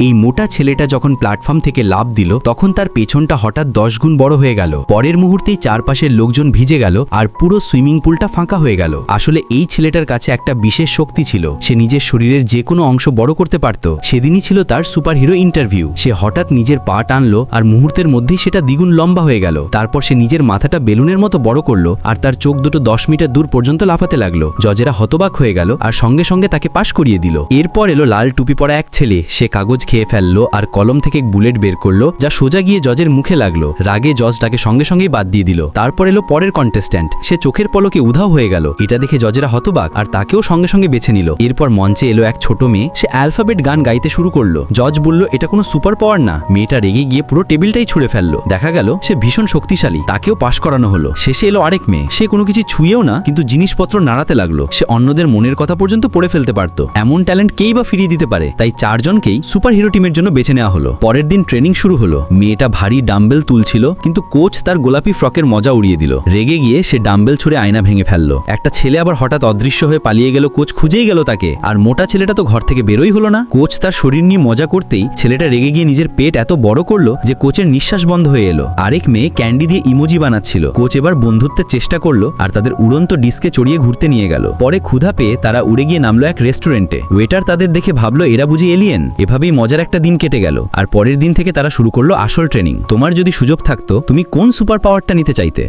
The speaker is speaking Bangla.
এই মোটা ছেলেটা যখন প্ল্যাটফর্ম থেকে লাফ দিল তখন তার পেছনটা হঠাৎ 10 গুণ বড় হয়ে গেল। পরের মুহূর্তেই চারপাশের লোকজন ভিজে গেল আর পুরো সুইমিং পুলটা ফাঁকা হয়ে গেল। আসলে এই ছেলেটার কাছে একটা বিশেষ শক্তি ছিল, সে নিজের শরীরের যে কোনো অংশ বড় করতে পারত। সেদিনই ছিল তার সুপারহিরো ইন্টারভিউ। সে হঠাৎ নিজের পা টানলো আর মুহূর্তের মধ্যেই সেটা দ্বিগুণ লম্বা হয়ে গেল। তারপর সে নিজের মাথাটা বেলুনের মতো বড় করলো আর তার চোখ দুটো 10 মিটার দূর পর্যন্ত লাফাতে লাগলো। জজেরা হতবাক হয়ে গেল আর সঙ্গে সঙ্গে তাকে পাশ করিয়ে দিল। এরপর এলো লাল টুপি পরা এক ছেলে। সে কাগজ খেয়ে ফেললো আর কলম থেকে বুলেট বের করলো, যা সোজা গিয়ে জজের মুখে লাগলো। রাগে জজ তাকে সঙ্গে সঙ্গেই বাদ দিয়ে দিল। তারপর এলো পরের কন্টেস্ট্যান্ট। সে চোখের পলকে উধাও হয়ে গেল। এটা দেখে জজেরা হতবাক আর তাকেও সঙ্গে সঙ্গে বেছে নিল। এরপর মঞ্চে এলো এক ছোট মেয়ে। সে অ্যালফাবেট গান গাইতে শুরু করলো। জজ বলল এটা কোনো সুপার পাওয়ার না। মেয়েটা রেগে গিয়ে পুরো টেবিলটাই ছুঁড়ে ফেললো। দেখা গেল সে ভীষণ শক্তিশালী, তাকেও পাশ করানো হলো। শেষে এলো আরেক মেয়ে। সে কোনো কিছু ছুঁয়েও না, কিন্তু জিনিসপত্র নাড়াতে লাগলো। সে অন্যদের মনের কথা পর্যন্ত পড়ে ফেলতে পারত। এমন ট্যালেন্ট কেই বা ফিরিয়ে দিতে পারে? তাই 4 জনকেই সুপার হিরো টিমের জন্য বেছে নেওয়া হলো। পরের দিন ট্রেনিং শুরু হলো। মেয়েটা ভারী ডাম্বেল তুলছিল, কিন্তু কোচ তার গোলাপি ফ্রকের মজা উড়িয়ে দিল। রেগে গিয়ে সে ডাম্বেল ছুঁড়ে আয়না ভেঙে ফেললো। একটা ছেলে আবার হঠাৎ অদৃশ্য হয়ে পালিয়ে গেল। কোচ খুঁজেই গেল তাকে। আর মোটা ছেলেটা তো ঘর থেকে বেরোই হলো না। কোচ তার শরীর নিয়ে মজা করতেই ছেলেটা রেগে গিয়ে নিজের পেট এত বড় করলো যে কোচের নিঃশ্বাস বন্ধ হয়ে এলো। আরেক মেয়ে ক্যান্ডি দিয়ে ইমোজি বানাচ্ছিল। কোচ এবার বন্ধুত্বের চেষ্টা করলো আর তাদের উড়ন্ত ডিস্কে চড়িয়ে ঘুরতে নিয়ে গেল। পরে ক্ষুধা পেয়ে তারা উড়ে গিয়ে নামলো এক রেস্টুরেন্টে। ওয়েটার তাদের দেখে ভাবলো এরা বুঝি এলিয়েন। এভাবেই মজার একটা দিন কেটে গেল। আর পরের দিন থেকে তারা শুরু করলো আসল ট্রেনিং। তোমার যদি সুযোগ থাকতো, তুমি কোন সুপার পাওয়ারটা নিতে চাইতে?